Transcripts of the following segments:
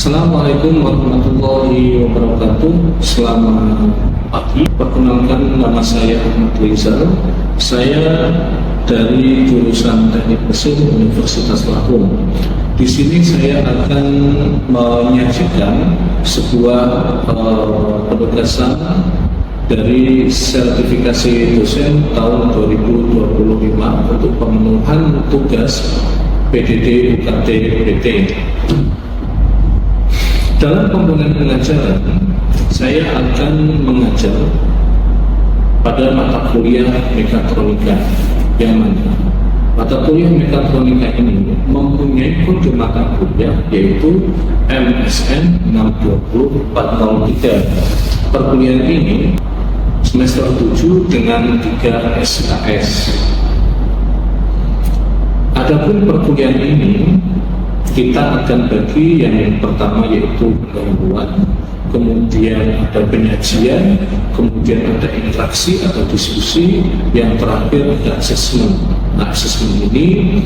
Assalamualaikum warahmatullahi wabarakatuh. Selamat pagi. Perkenalkan, nama saya Ahmad Rizal. Saya dari jurusan Teknik Mesin Universitas Lampung. Di sini saya akan menyajikan sebuah penugasan dari sertifikasi dosen tahun 2025 untuk pemenuhan tugas PDD UKT PT. Dalam komponen pengajaran, saya akan mengajar pada mata kuliah mekatronika, yang mana mata kuliah mekatronika ini mempunyai kode mata kuliah yaitu MSN 620-403. Perkuliahan ini semester 7 dengan 3 SKS. Adapun perkuliahan ini kita akan bagi yang pertama yaitu pendahuluan, kemudian ada penyajian, kemudian ada interaksi atau diskusi, yang terakhir ada asesmen. Nah, asesmen ini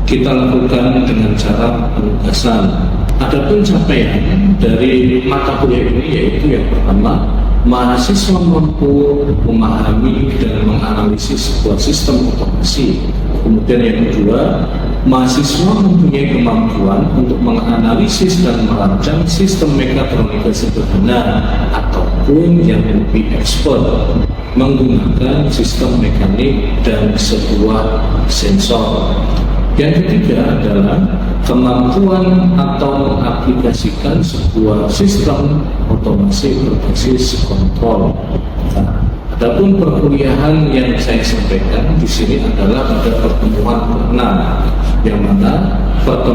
kita lakukan dengan cara penugasan. Adapun capaian dari mata kuliah ini yaitu yang pertama, mahasiswa mampu memahami dan menganalisis sebuah sistem otomasi. Kemudian yang kedua, mahasiswa mempunyai kemampuan untuk menganalisis dan merancang sistem mekatronika sederhana ataupun yang lebih ekspert menggunakan sistem mekanik dan sebuah sensor. Yang ketiga adalah kemampuan atau mengaplikasikan sebuah sistem otomasi berbasis kontrol. Nah, adapun perkuliahan yang saya sampaikan di sini adalah pada pertemuan ke-6, yang mana pada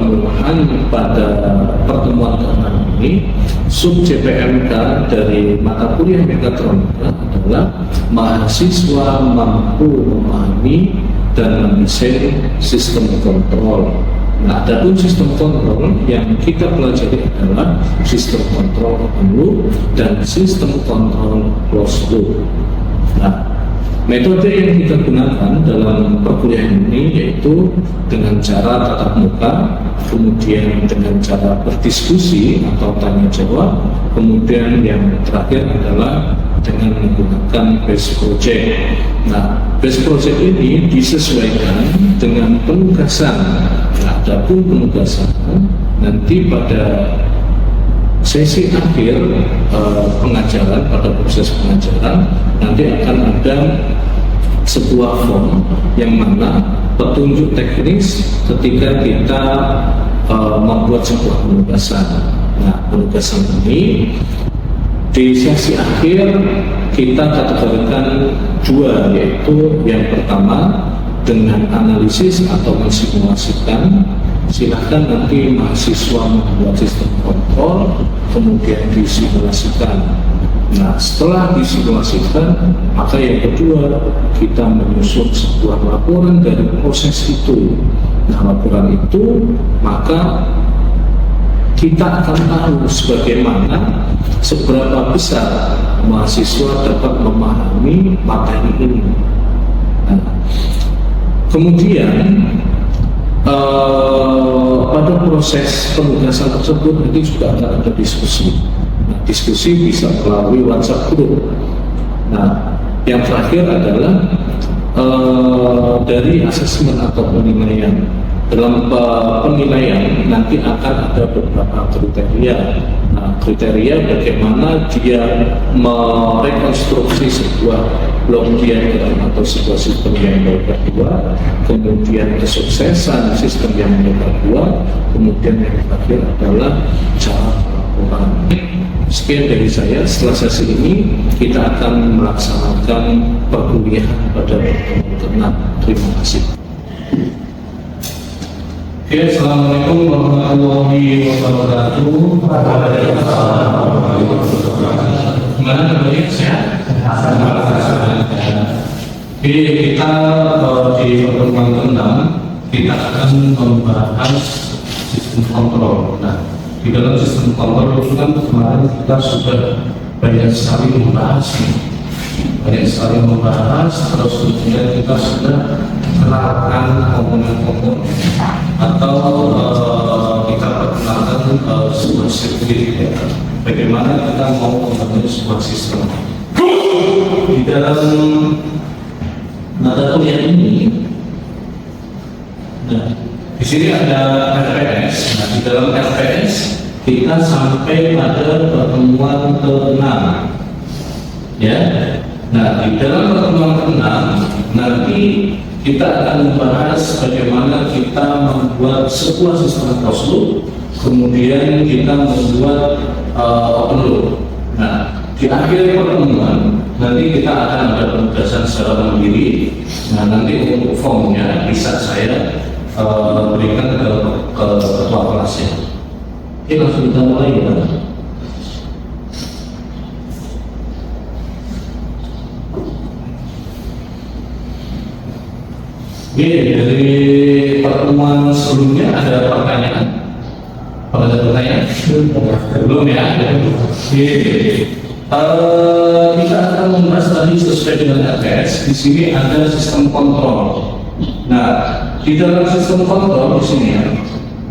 pertemuan ke-6 ini sub JPMK dari mata kuliah mekatronika adalah mahasiswa mampu memahami dan mendesain sistem kontrol. Nah, adapun sistem kontrol yang kita pelajari adalah sistem kontrol open loop dan sistem kontrol closed loop. Nah, metode yang kita gunakan dalam perkuliahan ini yaitu dengan cara tatap muka, kemudian dengan cara berdiskusi atau tanya jawab, kemudian yang terakhir adalah dengan menggunakan base project. Nah, base project ini disesuaikan dengan penugasan. Nah, adapun penugasan nanti pada sesi akhir pengajaran, pada proses pengajaran nanti akan ada sebuah form yang mana petunjuk teknis ketika kita membuat sebuah penugasan. Nah, penugasan ini di sesi akhir kita kategorikan dua, yaitu yang pertama dengan analisis atau mensimulasikan. Silahkan nanti mahasiswa membuat sistem kontrol, kemudian disimulasikan. Nah, setelah disimulasikan, maka yang kedua kita menyusun sebuah laporan dari proses itu. Nah, laporan itu maka kita akan tahu sebagaimana seberapa besar mahasiswa dapat memahami materi ini. Nah, kemudian pada proses penugasan tersebut nanti juga akan ada diskusi. Nah, diskusi bisa melalui WhatsApp group. Nah, yang terakhir adalah dari asesmen atau penilaian. Dalam penilaian nanti akan ada beberapa kriteria. Nah, kriteria bagaimana dia merekonstruksi sebuah blok diagram atau sebuah sistem yang mereka buat, kemudian kesuksesan sistem yang mereka buat, kemudian yang terakhir adalah cara pelaporan. Sekian dari saya. Setelah sesi ini kita akan melaksanakan perkuliahan pada pertemuan ke-6. Terima kasih. Oke, assalamualaikum warahmatullahi wabarakatuh. Gimana kabarnya, sehat? Oke, kita di pertemuan ke-6 kita akan membahas sistem kontrol. Nah, di dalam sistem kontrol itu kan kemarin kita sudah banyak sekali membahas, terus kemudian kita sudah menerapkan komponen-komponen atau kita perkenalkan sebuah sirkuit sedikit ya, bagaimana kita mau membangun sebuah sistem di dalam mata kuliah ini. Nah, di sini ada RPS. Nah, di dalam RPS kita sampai pada pertemuan ke-6, ya. Nah, di dalam pertemuan ke-6 nanti kita akan membahas bagaimana kita membuat sebuah sistem closed loop, kemudian kita membuat open loop. Nah, di akhir pertemuan nanti kita akan ada penugasan secara mandiri. Nah, nanti untuk formnya bisa saya berikan ke ketua kelasnya. Oke, langsung kita mulai ya. Oke, dari pertemuan sebelumnya ada pertanyaan? Ada pertanyaan? Belum ya? Oke. Kita akan membahas tadi sesuai dengan RPS. Di sini ada sistem kontrol. Nah, di dalam sistem kontrol di sini ya.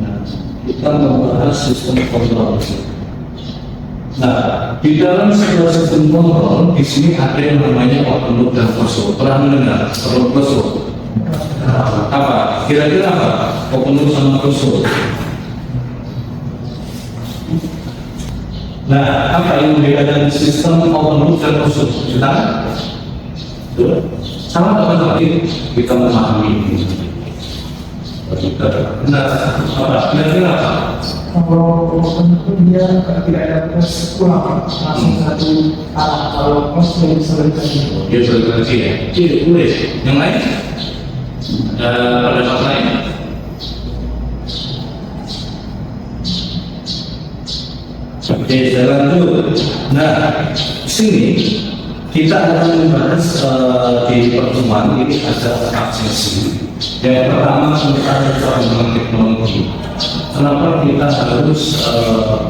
Nah, kita membahas sistem kontrol. Nah, di dalam sebuah sistem kontrol di sini ada yang namanya open loop dan closed loop. Pernah mendengar open closed loop? Apa? Kira-kira apa? Open loop sama closed loop. Nah, apa yang membedakan sistem open loop dan closed loop? Kita sama teman-teman kita memahami ini. Nah, apa? Kira-kira apa? Kalau open loop dia tidak ada proses ulang, langsung satu arah. Kalau closed loop bisa berganti. Dia berganti ya. Iya, boleh. Yang lain? Pada saat lain. Oke, saya lanjut. Nah, sini kita akan membahas di pertemuan ini ada absensi. Yang pertama tentang perkembangan teknologi. Kenapa kita harus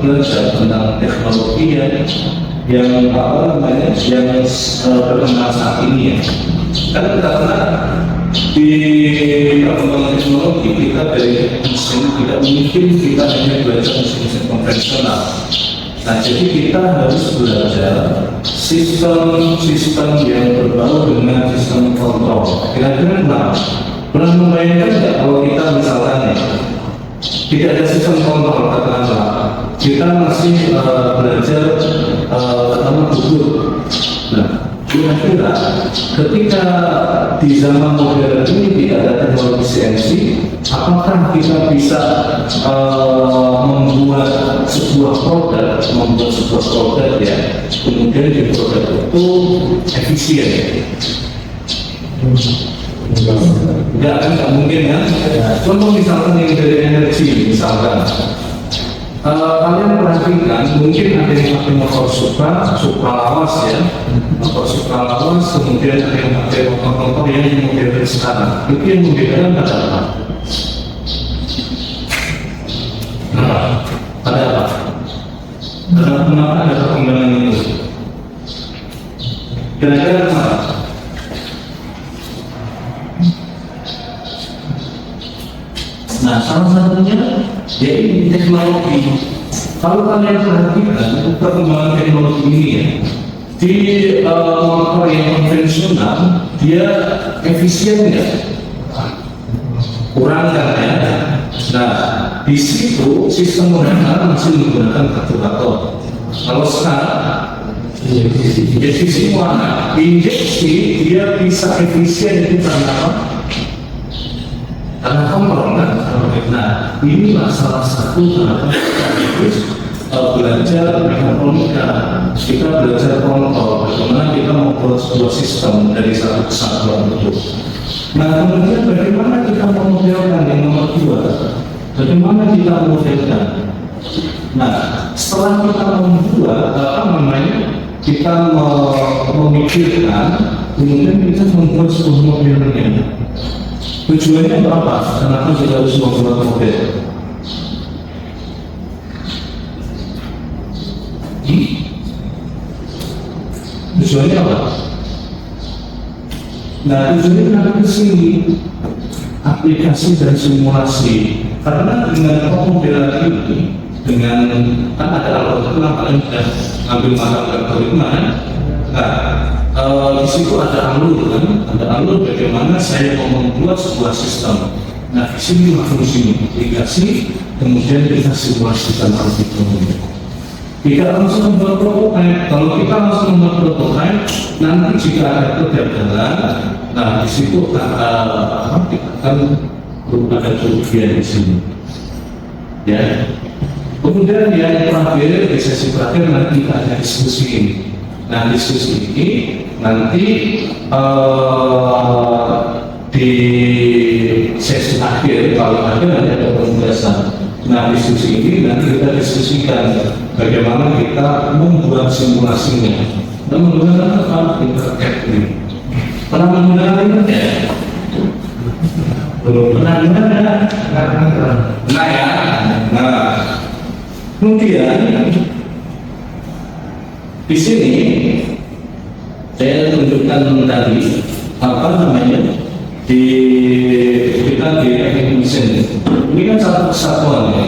belajar tentang teknologi yang apa namanya yang berkembang saat ini ya? Kan karena di perkembangan teknologi kita dari mesin tidak mungkin kita hanya belajar mesin konvensional. Nah, jadi kita harus belajar sistem yang berbau dengan sistem kontrol. Kira-kira pernah membayangkan nggak kalau kita misalkan ya, tidak ada sistem kontrol katakanlah kita masih belajar pertama duduk. Nah, kira-kira ketika di zaman modern ini tidak ada teknologi CNC, apakah kita bisa membuat sebuah produk ya, kemudian di produk itu efisien? Enggak mungkin ya. Contoh misalkan yang dari energi misalkan. Kalian perhatikan, mungkin ada yang pakai motor Supra lawas ya, motor Supra lawas, kemudian ada yang pakai motor yang modern sekarang. Itu yang membedakan pada apa? Pada apa? Kenapa ada perkembangan itu? Kira-kira kenapa? Nah, salah satunya yaitu teknologi. Kalau kalian perhatikan perkembangan teknologi ini ya, di motor yang konvensional dia efisien ya, kurang kan ya. Nah, di situ sistem modern masih menggunakan karburator. Kalau sekarang efisien mana? Injeksi dia bisa efisien itu karena apa? Karena kontrol kan? Nah, inilah salah satu kenapa kita harus belajar mekatronika. Kita belajar kontrol, bagaimana kita membuat sebuah sistem dari satu kesatuan itu. Nah, kemudian bagaimana kita memodelkan yang nomor 2? Bagaimana kita memodelkan? Nah, setelah kita membuat kita memikirkan, kemudian kita membuat sebuah modelnya. Tujuannya apa? Kenapa kita harus membuat model? Tujuannya apa? Nah, tujuannya kenapa ke sini? Aplikasi dan simulasi. Karena dengan pemodelan ini, dengan kan ada algoritma, kalian sudah ngambil mata algoritma kan? Nah, di situ ada alur kan, ada alur bagaimana saya mau membuat sebuah sistem. Nah, di sini fungsi aplikasi, kemudian kita simulasikan algoritma. Tidak langsung membuat prototype. Kalau kita langsung membuat prototype, nanti jika ada kegagalan, nah di situ akan ada kerugian di sini. Ya. Kemudian yang terakhir, di sesi terakhir nanti kita ada diskusi ini. Nah, diskusi ini nanti di sesi akhir, kalau ada nanti ada pembahasan. Nah, diskusi ini nanti kita diskusikan bagaimana kita membuat simulasinya. Dan menggunakan apa? Intercap ini. Pernah menggunakan ini ya? Belum pernah menggunakan? Nah ya. Nah, kemudian di sini saya tunjukkan tadi apa namanya di kita di teknik mesin. Ini kan satu kesatuan ya.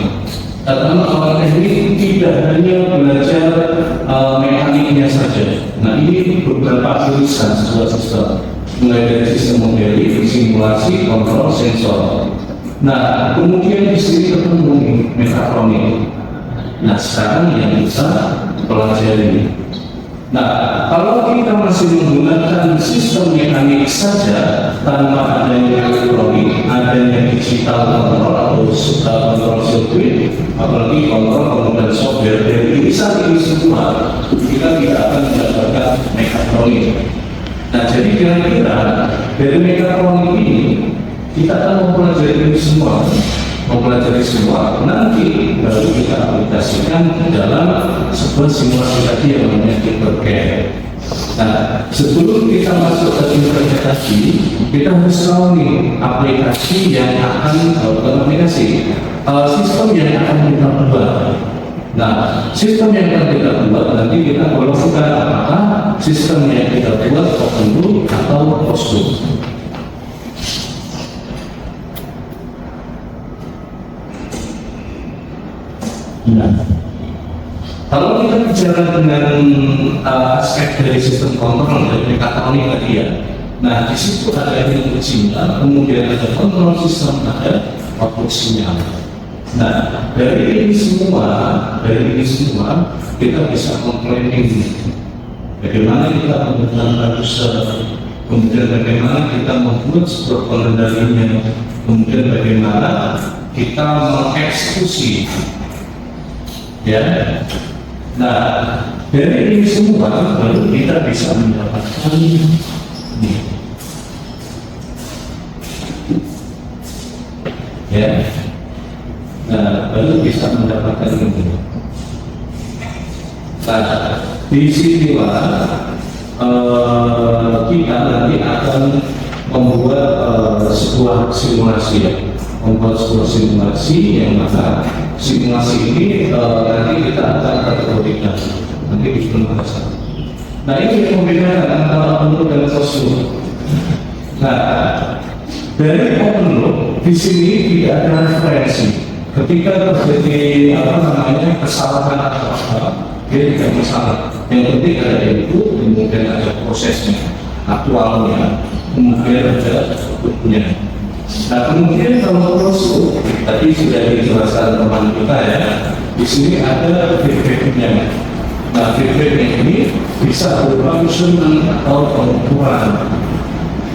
Karena orang teknik tidak hanya belajar mekaniknya saja. Nah, ini beberapa tulisan sebuah sistem, mulai dari sistem modeling, simulasi, kontrol, sensor. Nah, kemudian di sini ketemu nih mekatronik. Nah, sekarang yang bisa pelajari. Nah, kalau kita masih menggunakan sistem mekanik saja tanpa adanya elektronik, adanya digital kontrol atau kontrol sirkuit, apalagi kontrol kemudian software dari irisan ini semua, kita tidak akan mendapatkan mekatronik. Nah, jadi kira-kira dari mekatronik ini kita akan mempelajari ini semua. Nanti baru kita aplikasikan dalam sebuah simulasi tadi yang namanya Tinkercad. Nah, sebelum kita masuk ke Tinkercad tadi, kita harus tahu nih aplikasi yang akan sistem yang akan kita buat. Nah, sistem yang akan kita buat nanti kita golongkan apakah sistem yang kita buat open loop atau closed loop. Nah, kalau kita bicara dengan aspek dari sistem kontrol dari mekatronik tadi ya, nah di situ ada input sinyal, kemudian ada kontrol sistem, ada output sinyal. Nah, dari ini semua kita bisa memplanning bagaimana kita menggunakan user, kemudian bagaimana kita membuat sebuah pengendalinya, kemudian bagaimana kita mengeksekusi. Ya, nah dari ini semua baru kita bisa mendapatkan ini. Ya, nah baru bisa mendapatkan ini. Nah, di sinilah kita nanti akan membuat sebuah simulasi ya. Membuat sebuah simulasi yang mana simulasi ini nanti kita akan kategorikan nanti di pembahasan. Nah, ini yang membedakan antara open loop dan closed loop. Nah, dari open loop di sini tidak ada referensi. Ketika terjadi kesalahan atau apa, dia tidak masalah. Yang penting ada input, kemudian ada prosesnya, aktualnya, kemudian ada outputnya. Nah, kemudian kalau closed loop tadi sudah dijelaskan teman kita ya, di sini ada feedbacknya. Nah, feedbacknya ini bisa berupa measurement atau pengukuran.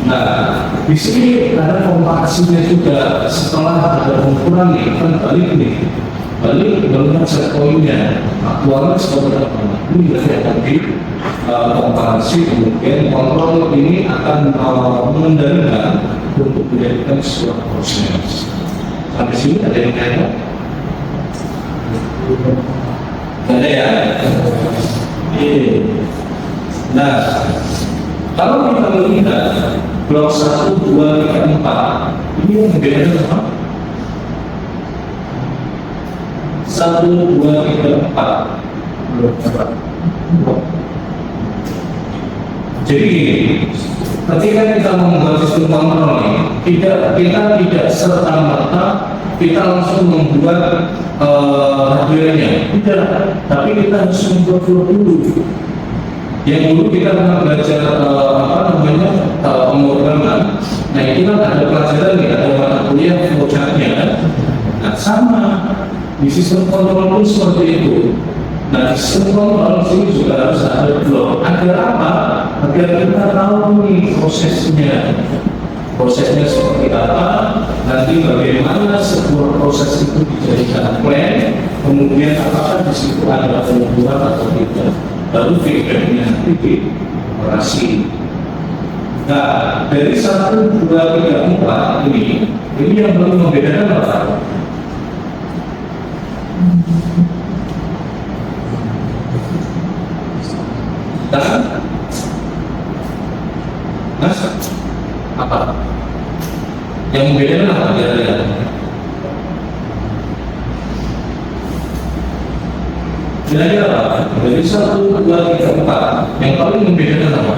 Nah, di sini ada komparasinya juga. Setelah ada pengukuran nih, kan balik melihat set poinnya, aktualnya seperti apa. Ini berarti akan di komparasi, kemudian kontrol ini akan mengendalikan untuk menjadikan sebuah proses. Sampai sini ada yang tanya? Ada ya? Nah, kalau kita melihat blok 1, 2, 3, 4, ini yang berbeda apa? 1, 2, 3, 4. Jadi ketika kita membuat sistem kontrol ini, kita tidak serta-merta kita langsung membuat hardware-nya. Tidak, tapi kita harus membuat flow dulu. Yang dulu kita pernah belajar pemrograman. Nah itu kan ada pelajaran nih, ada mata kuliah flowchart-nya kan. Nah sama di sistem kontrol pun seperti itu. Nah di sistem kontrol sini juga harus ada flow. Agar apa? Agar kita tahu nih prosesnya seperti apa, nanti bagaimana sebuah proses itu dijadikan plan, kemudian apakah di situ ada penyembuhan atau tidak, baru feedbacknya nanti di operasi. Nah dari 1, 2, 3, 4 ini yang perlu membedakan apa? Mas, apa? Yang membedakan apa kira-kira? Kira-kira apa? Dari 1, 2, 3, 4 yang paling membedakan apa?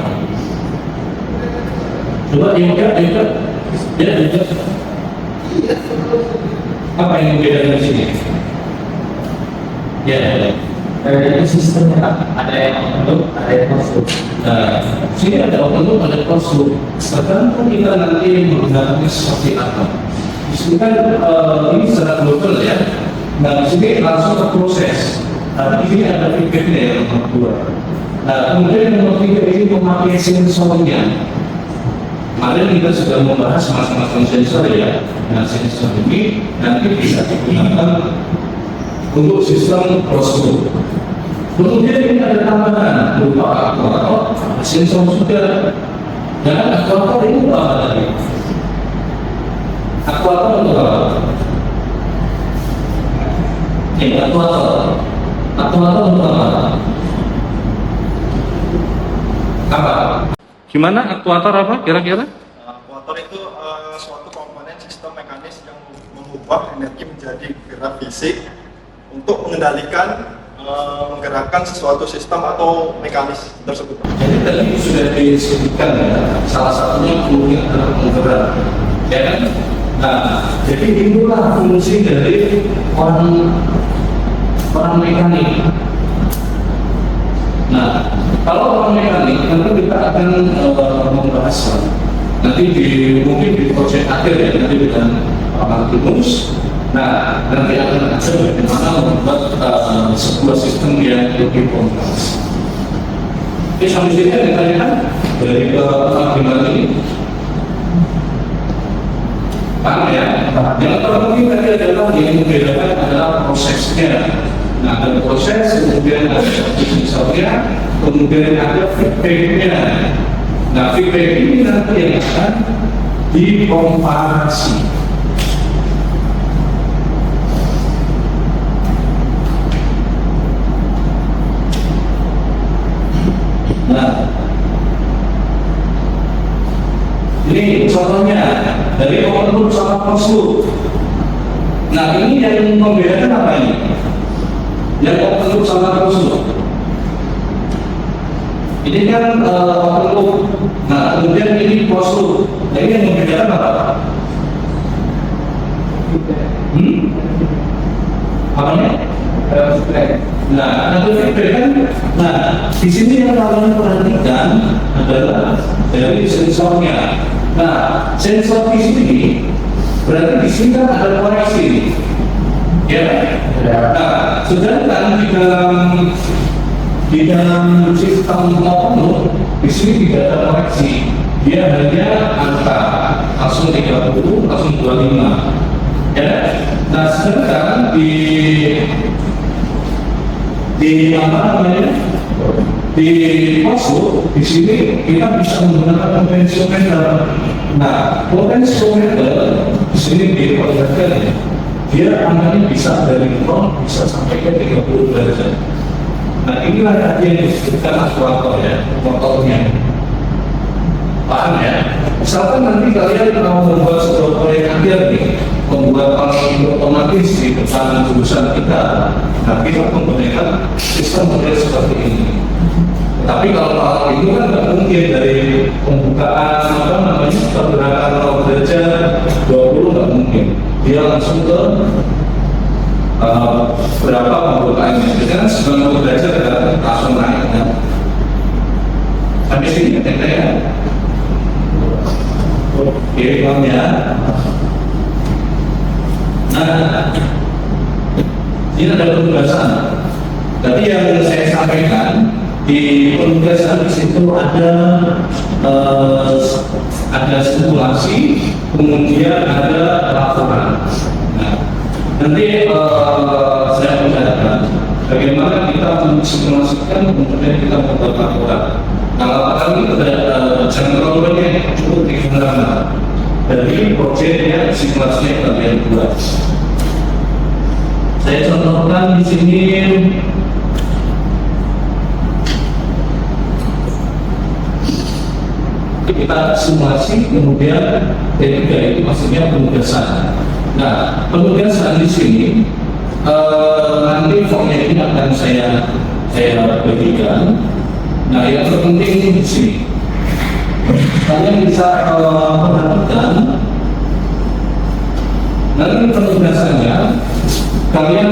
Coba diungkap. Apa yang membedakan di sini? Ya. Dari sistemnya ada yang open, ada yang closed. Nah, sini ada open loop, ada closed loop. Tergantung kita nanti menggunakannya seperti apa. Di sini kan ini secara global ya. Nah, di sini langsung ke proses. Nah, di sini ada feedbacknya yang nomor 2. Nah, kemudian yang nomor 3 ini memakai sensornya. Kemarin kita sudah membahas macam-macam sensor ya. Nah, sensor ini nanti bisa digunakan untuk sistem closed loop. Kemudian ini ada tambahan berupa aktuator, sensor juga. Dan aktuator ini untuk apa tadi? Aktuator untuk apa? Aktuator untuk apa? Apa? Gimana aktuator apa kira-kira? Aktuator itu suatu komponen sistem mekanis yang mengubah energi menjadi gerak fisik untuk mengendalikan menggerakkan sesuatu sistem atau mekanis tersebut. Jadi tadi sudah disebutkan ya, salah satunya fluid adalah penggerak, ya kan? Nah, jadi itulah fungsi dari orang mekanik. Nah, kalau orang mekanik nanti kita akan membahas nanti mungkin di proyek akhir ya, nanti dengan Pak Martinus. Nah, nanti akan ada bagaimana membuat sebuah sistem yang lebih kompleks. Oke, sampai sini ada pertanyaan dari Pak ini. Paham ya? Yang terpenting tadi adalah yang membedakan adalah prosesnya. Nah, ada proses, kemudian ada sensornya, kemudian ada feedbacknya. Nah, feedback ini nanti yang akan dikomparasi. Nah, ini contohnya dari open loop sama closed loop. Nah, ini yang membedakan apa ini? Yang open loop sama closed loop. Ini kan open loop. Nah, kemudian ini closed loop. Nah, ini yang membedakan apa? Apanya? Nah, ada feedback kan? Nah, di sini yang kalian perhatikan adalah dari sensornya. Nah, sensor di sini berarti di sini kan ada koreksi, ya? Nah, sedangkan di dalam sistem open loop di sini tidak ada koreksi, dia hanya angka langsung 30, langsung 25, ya? Nah, sedangkan di apa namanya, di closed di sini kita bisa menggunakan potentiometer. Nah, potentiometer di sini diperlihatkan ya, dia angkanya bisa dari 0 bisa sampai ke 30 derajat. Nah, inilah tadi yang disebutkan aktuator ya, motornya. Paham ya? Misalkan nanti kalian mau membuat sebuah proyek akhir nih, membuat palang otomatis di depan jurusan kita, nah kita menggunakan sistem model seperti ini. Tapi kalau palang itu kan nggak mungkin dari pembukaan apa namanya pergerakan 0 derajat 20 nggak mungkin. Di dia langsung ke berapa pembukaannya. Biasanya sebelum mau belajar langsung naik ya. Sampai sini ya. Oke, ya. Nah, ini ada penugasan. Tadi yang saya sampaikan di penugasan di situ ada simulasi, kemudian ada laporan. Nah, nanti saya menjelaskan bagaimana kita mensimulasikan, kemudian kita membuat laporan. Nah, laporan ini jangan terlalu banyak, cukup 3 halaman dari proyeknya simulasinya kalian buat. Saya contohkan di sini. Kita simulasi, kemudian ketiga itu maksudnya penugasan. Nah, penugasan di sini nanti formnya ini akan saya bagikan. Nah, yang terpenting di sini kalian bisa perhatikan nanti penugasannya. Kalian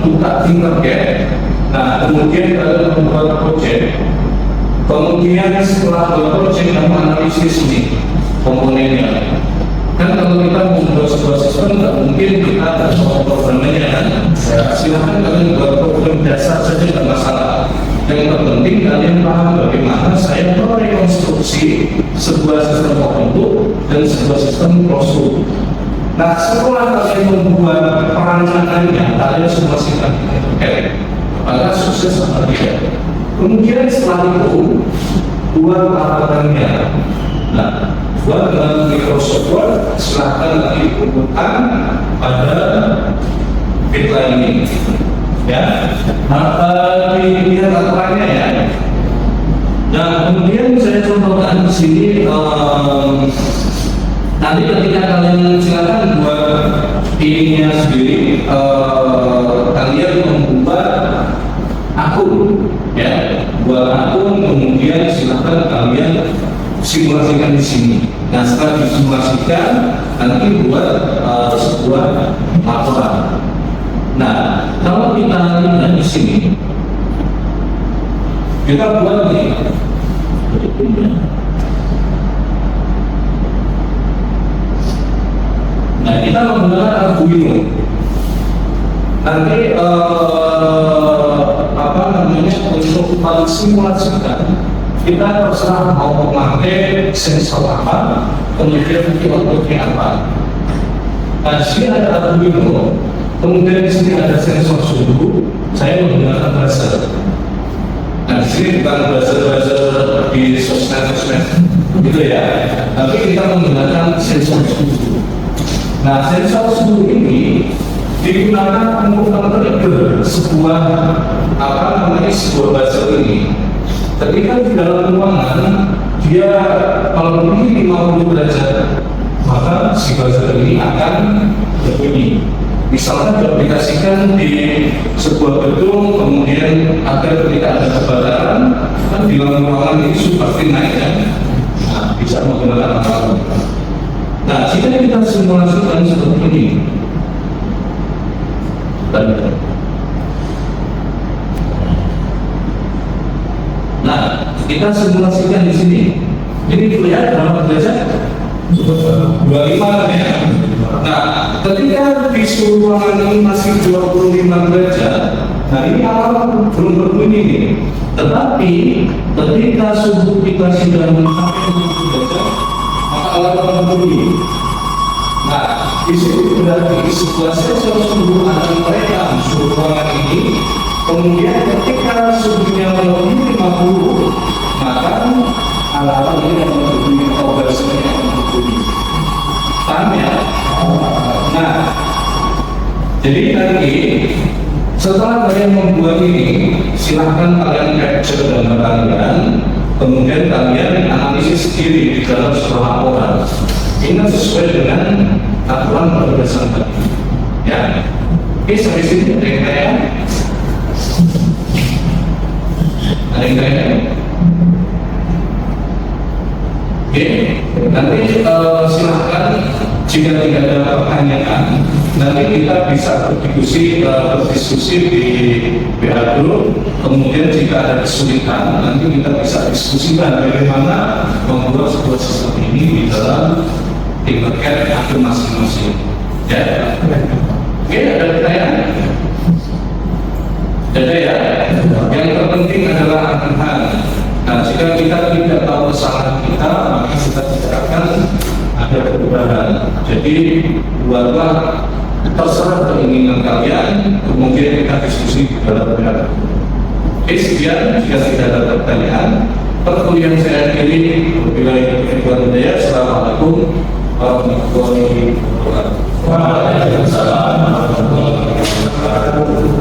buka Tinkercad. Nah, kemudian kalian membuat proyek. Kemudian setelah proyek kamu analisis nih komponennya. Kan kalau kita membuat sebuah sistem nggak mungkin kita ada programnya kan. Silahkan kalian buat program dasar saja nggak masalah. Yang terpenting kalian paham bagaimana saya merekonstruksi sebuah sistem tertentu dan sebuah sistem closed loop. Nah, setelah kalian membuat perancangannya, kalian simulasikan apakah sukses atau tidak. Kemudian setelah itu buat laporannya. Nah, buat dengan Microsoft Word, silahkan lagi kumpulkan pada file ini. Ya, dilihat laporannya ya. Nah, kemudian saya contohkan di sini. Nanti ketika kalian silakan buat ininya sendiri, kalian membuat akun, ya, buat akun, kemudian silakan kalian simulasikan di sini. Nah, setelah disimulasikan, nanti buat sebuah laporan. Nah, kalau kita lihat di sini, kita buat nih. Nah, kita menggunakan Arduino. Nanti untuk simulasikan kita terserah mau memakai sensor apa, kemudian nanti outputnya apa. Nah, di sini ada Arduino, kemudian di sini ada sensor suhu. Saya menggunakan buzzer. Nah, di sini bukan buzzer di sosmed gitu ya, tapi kita menggunakan sensor suhu. Nah, sensor suhu ini digunakan untuk men-trigger sebuah sebuah buzzer ini. Ketika di dalam ruangan dia kalau lebih 50 derajat, maka si buzzer ini akan berbunyi. Misalnya diaplikasikan di sebuah gedung, kemudian agar ketika ada kebakaran, kan di dalam ruangan ini suhu pasti naik kan? Nah, bisa menggunakan alat. Nah, jika kita simulasikan seperti ini, nah, kita simulasikan di sini. Ini terlihat berapa derajat? 25 ya. Nah, ketika di suhu ruangan ini masih 25 derajat, nah ini alarm belum berbunyi nih. Tetapi ketika suhu kita sudah mencapai 20 derajat, maka alarm berbunyi. Nah, di sini berarti sebuah sensor suhu akan merekam suhu ruangan ini. Kemudian ketika suhunya melebihi 50, maka alarm ini akan berbunyi atau buzzernya akan berbunyi. Paham ya? Nah, jadi nanti setelah kalian membuat ini, silahkan kalian capture gambar kalian, kemudian kalian analisis sendiri di dalam sebuah laporan. Ini sesuai dengan aturan penugasan tadi. Ya, oke, sampai sini ada yang tanya? Ada yang tanya? Oke, nanti silahkan jika tidak ada pertanyaan nanti kita bisa berdiskusi di WA Group. Kemudian jika ada kesulitan, nanti kita bisa diskusikan bagaimana membuat sebuah sistem ini di dalam Tinkercad akun masing-masing. Ya, oke, ada pertanyaan? Jadi ya, yang terpenting adalah arahan. Nah, jika kita tidak tahu kesalahan kita, maka kita tidak akan ada perubahan. Jadi buatlah terserah keinginan kalian, kemudian kita diskusi di dalam WA. Oke, sekian. Jika tidak ada pertanyaan, perkuliahan saya akhiri. Assalamualaikum warahmatullahi wabarakatuh. Waalaikumsalam warahmatullahi wabarakatuh.